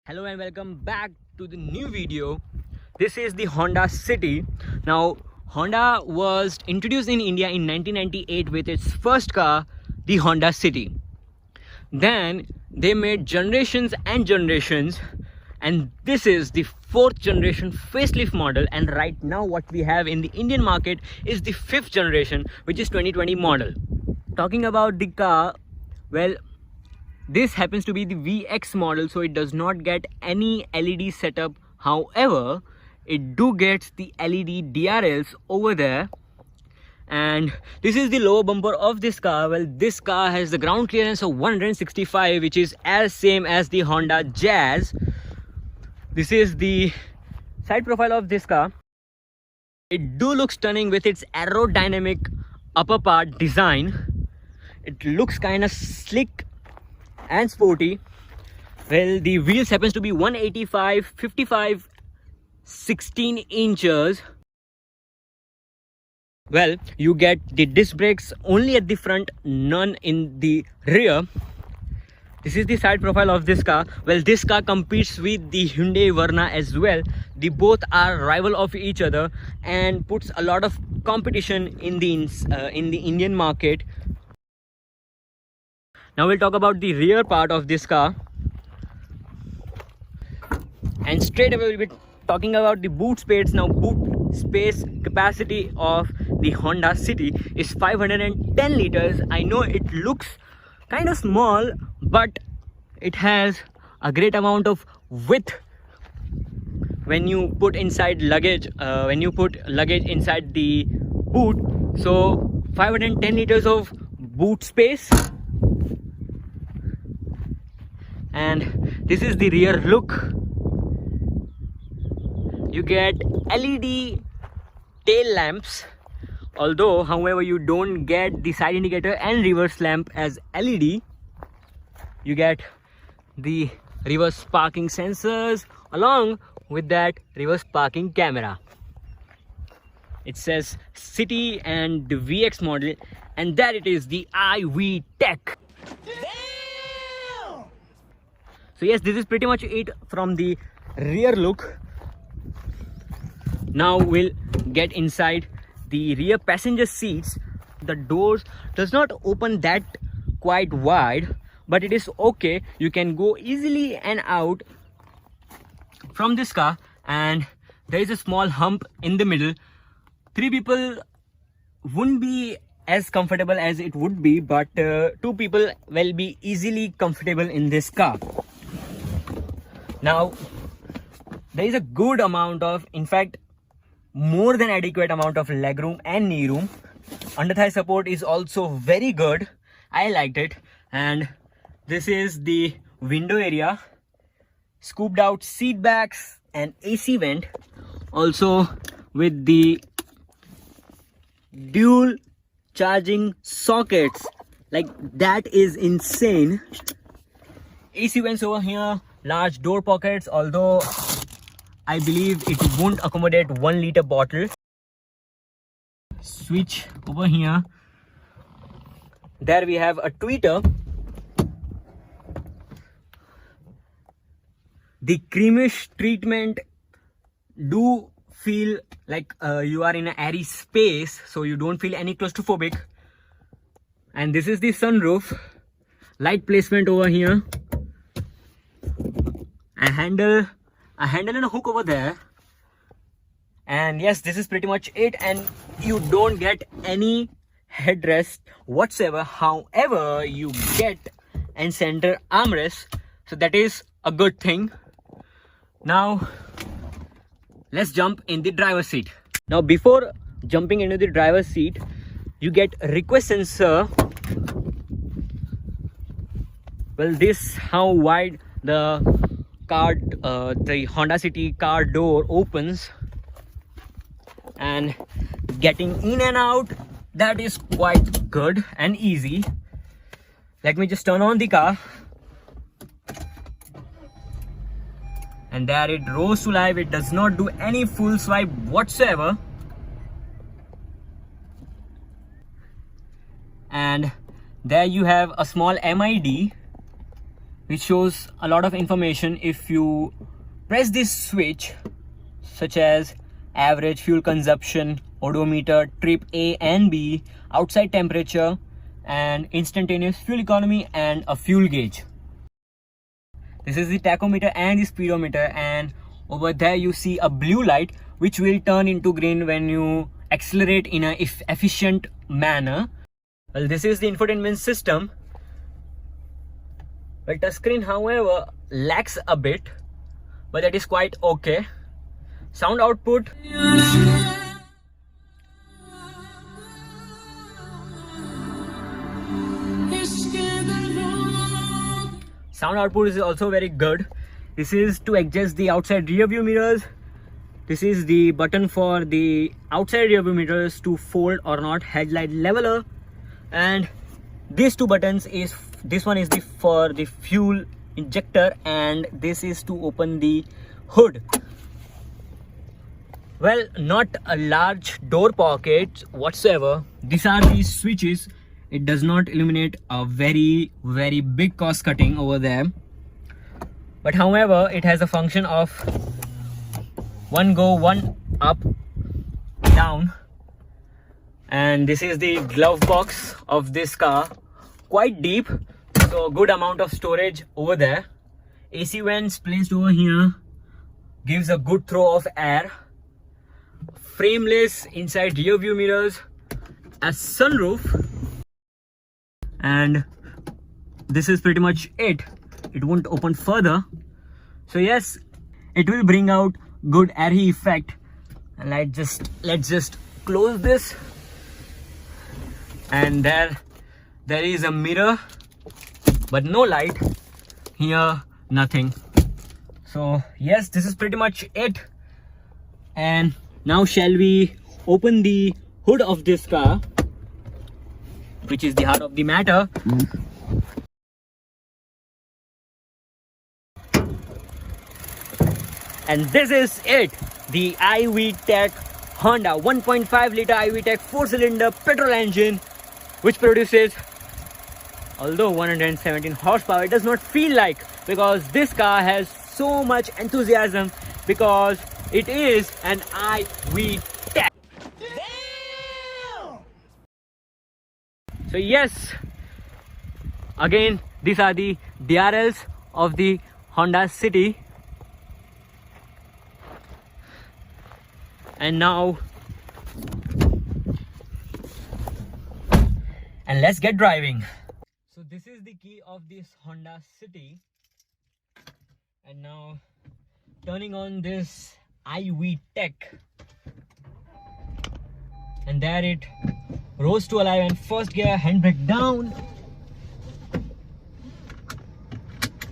Hello and welcome back to the new video. This is the Honda City. Now, Honda was introduced in India in 1998 with its first car, the Honda City. Then they made generations and generations, and this is the fourth generation facelift model. And right now what we have in the Indian market is the fifth generation, which is 2020 model. Talking about the car, well, this happens to be the VX model, so it does not get any LED setup. However, it do get the LED DRLs over there. And this is the lower bumper of this car. Well, this car has the ground clearance of 165, which is as same as the Honda Jazz. This is the side profile of this car. It do look stunning with its aerodynamic upper part design. It looks kind of slick and sporty. Well, the wheels happens to be 185 55 16 inches. Well, you get the disc brakes only at the front, none in the rear. This is the side profile of this car. Well, this car competes with the Hyundai Verna as well. They both are rival of each other and puts a lot of competition in the Indian market. Now we'll talk about the rear part of this car, and straight away we'll be talking about the boot space. Now, boot space capacity of the Honda City is 510 liters. I know it looks kind of small, but it has a great amount of width when you put inside luggage, inside the boot. So 510 liters of boot space. And this is the rear look. You get LED tail lamps, although however you don't get the side indicator and reverse lamp as LED. You get the reverse parking sensors along with that reverse parking camera. It says City and the VX model, and there it is, the iV Tech. So yes, this is pretty much it from the rear look. Now we'll get inside the rear passenger seats. The doors does not open that quite wide, but it is okay. You can go easily and out from this car, and there is a small hump in the middle. 3 people wouldn't be as comfortable as it would be, but 2 people will be easily comfortable in this car. Now, there is a good amount of, in fact, more than adequate amount of legroom and knee room. Under thigh support is also very good. I liked it. And this is the window area. Scooped out seat backs and AC vent. Also with the dual charging sockets. Like, that is insane. AC vents over here. Large door pockets, although I believe it won't accommodate 1 liter bottle. Switch over here. There we have a tweeter. The creamish treatment do feel like you are in an airy space, so you don't feel any claustrophobic. And this is the sunroof. Light placement over here. A handle and a hook over there. And yes, this is pretty much it, and you don't get any headrest whatsoever. However, you get a center armrest, so that is a good thing. Now let's jump in the driver's seat. Now, before jumping into the driver's seat, you get request sensor. Well, this how wide the the Honda City car door opens, and getting in and out, that is quite good and easy. Let me just turn on the car, and there it rose to life. It does not do any full swipe whatsoever. And there you have a small MID. which shows a lot of information. If you press this switch, such as average fuel consumption, odometer, trip A and B, outside temperature, and instantaneous fuel economy, and a fuel gauge. This is the tachometer and the speedometer, and over there you see a blue light which will turn into green when you accelerate in a efficient manner. Well, this is the infotainment system. Well, touchscreen however lacks a bit, but that is quite okay. Sound output. Sound output is also very good. This is to adjust the outside rear view mirrors. This is the button for the outside rear view mirrors to fold or not, headlight leveler, and these two buttons is, this one is for the fuel injector, and this is to open the hood. Well, not a large door pocket whatsoever. These are the switches. It does not illuminate a very big cost cutting over there, but however it has a function of one go, one up, down. And this is the glove box of this car, quite deep, so a good amount of storage over there. AC vents placed over here gives a good throw of air. Frameless inside rear view mirrors, a sunroof, and this is pretty much it. It won't open further, so yes, it will bring out good airy effect. And let's just close this, and there is a mirror but no light here, nothing. So yes, this is pretty much it. And now shall we open the hood of this car, which is the heart of the matter. And this is it, the iVTEC Honda 1.5 liter iVTEC 4-cylinder petrol engine, which produces, although 117 horsepower, it does not feel like, because this car has so much enthusiasm, because it is an iVTEC. So yes, again, these are the DRLs of the Honda City. And now, and let's get driving. So this is the key of this Honda City. And now turning on this iVTEC, and there it rose to alive, and first gear, handbrake down,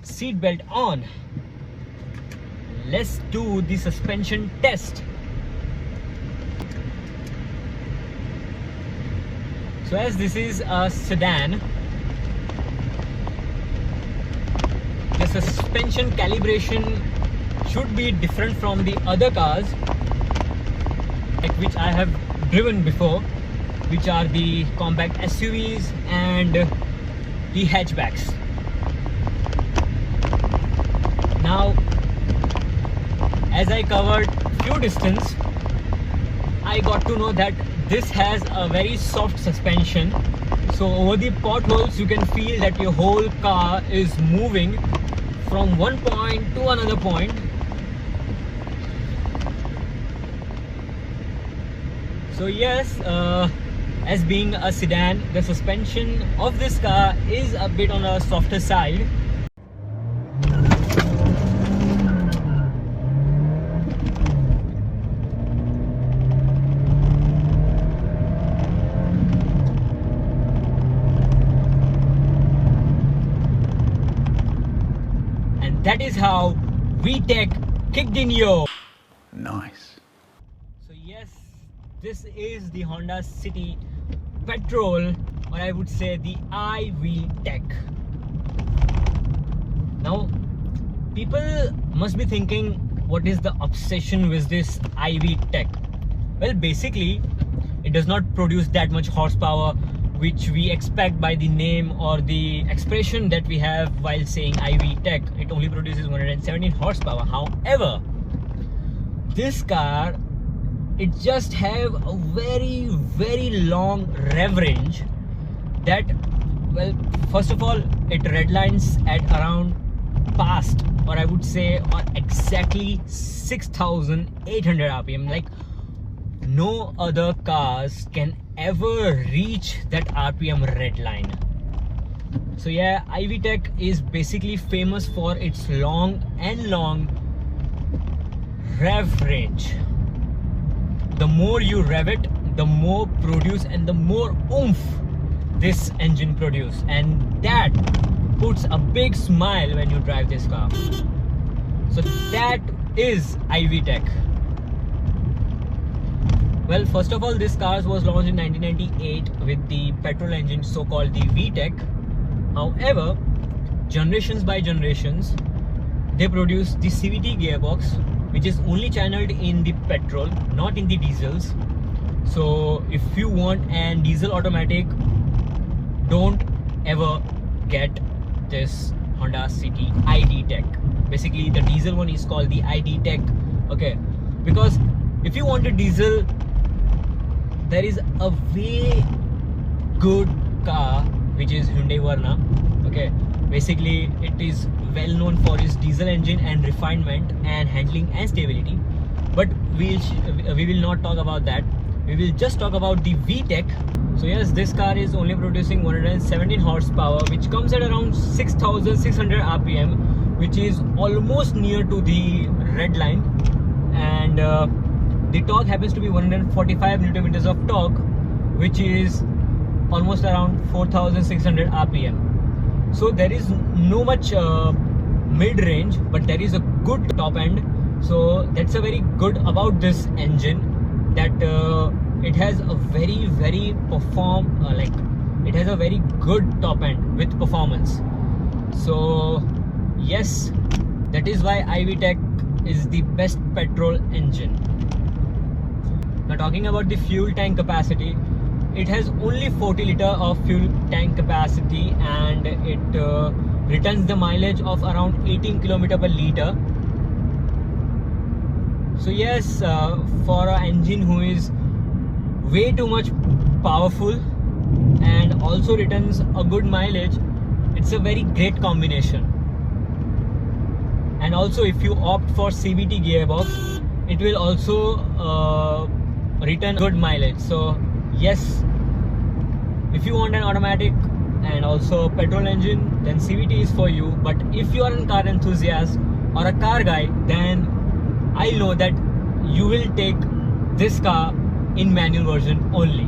seat belt on. Let's do the suspension test. So as this is a sedan, the suspension calibration should be different from the other cars, like which I have driven before, which are the compact SUVs and the hatchbacks. Now, as I covered few distance, I got to know that this has a very soft suspension. So over the potholes, you can feel that your whole car is moving from one point to another point. So yes, as being a sedan, the suspension of this car is a bit on a softer side. And that is how VTEC kicked in, yo. Nice. So yes, this is the Honda City petrol, or I would say the iVTEC. Now, people must be thinking, what is the obsession with this iVTEC? Well, basically, it does not produce that much horsepower which we expect by the name or the expression that we have while saying IV Tech. It only produces 117 horsepower. However, this car, it just have a very long rev range that, well, first of all, it redlines at around past, or I would say on exactly 6,800 rpm. Like no other cars can ever reach that rpm redline. So yeah, IV Tech is basically famous for its long rev range. The more you rev it, the more produce and the more oomph this engine produce, and that puts a big smile when you drive this car. So that is IV Tech. Well, first of all, this car was launched in 1998 with the petrol engine, so-called the VTEC. However, generations by generations, they produce the CVT gearbox, which is only channeled in the petrol, not in the diesels. So if you want a diesel automatic, don't ever get this Honda City ID Tech. Basically, the diesel one is called the ID Tech. Okay, because if you want a diesel, there is a way good car which is Hyundai Verna. Okay, basically it is well known for its diesel engine and refinement and handling and stability, but we will not talk about that. We will just talk about the VTEC. So yes, this car is only producing 117 horsepower, which comes at around 6,600 rpm, which is almost near to the red line, and the torque happens to be 145 newton meters of torque, which is almost around 4,600 rpm. So there is no much mid-range, but there is a good top end. So that's a very good about this engine, that it has a very it has a very good top end with performance. So yes, that is why IV Tech is the best petrol engine. Now talking about the fuel tank capacity, it has only 40 liter of fuel tank capacity, and it returns the mileage of around 18 km per liter. So yes, for an engine who is way too much powerful and also returns a good mileage, it's a very great combination. And also, if you opt for CVT gearbox, it will also return good mileage. So yes, if you want an automatic and also petrol engine, then CVT is for you. But if you are a car enthusiast or a car guy, then I know that you will take this car in manual version only.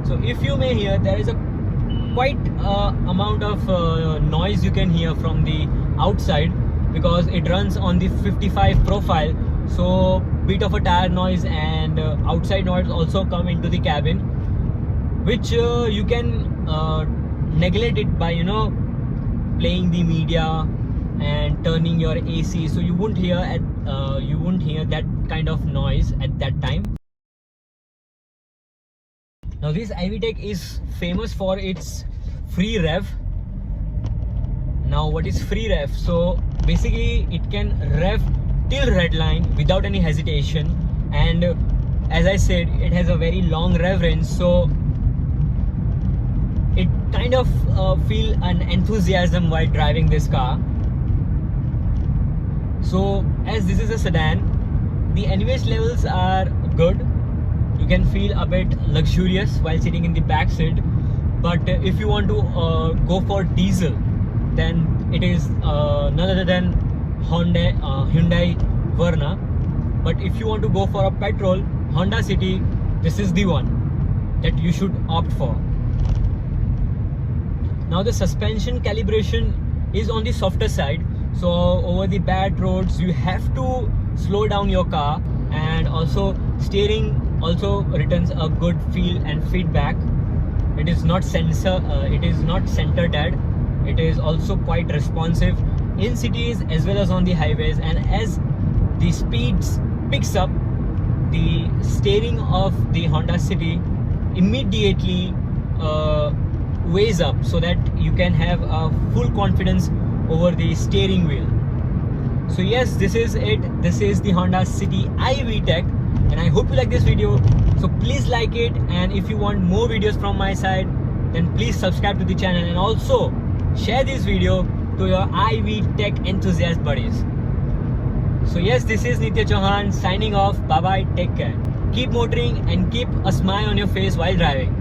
So if you may hear, there is a quite amount of noise you can hear from the outside, because it runs on the 55 profile. So bit of a tire noise and outside noise also come into the cabin, which you can neglect it by playing the media and turning your AC, so you won't hear that kind of noise at that time. Now this IV Tech is famous for its free rev. Now what is free rev? So basically it can rev till red line without any hesitation, and as I said, it has a very long rev range, so it kind of feel an enthusiasm while driving this car. So as this is a sedan, the NVH levels are good. You can feel a bit luxurious while sitting in the back seat. But if you want to go for diesel, then it is none other than Hyundai Verna. But if you want to go for a petrol, Honda City, this is the one that you should opt for. Now the suspension calibration is on the softer side, so over the bad roads you have to slow down your car, and also steering also returns a good feel and feedback. It is not center dead. It is also quite responsive in cities as well as on the highways, and as the speeds picks up, the steering of the Honda City immediately weighs up, so that you can have a full confidence over the steering wheel. So yes, this is it. This is the Honda City iVTEC, and I hope you like this video. So please like it, and if you want more videos from my side, then please subscribe to the channel, and also share this video to your iVTEC enthusiast buddies. So yes, this is Nitya Chauhan signing off. Bye bye, take care. Keep motoring and keep a smile on your face while driving.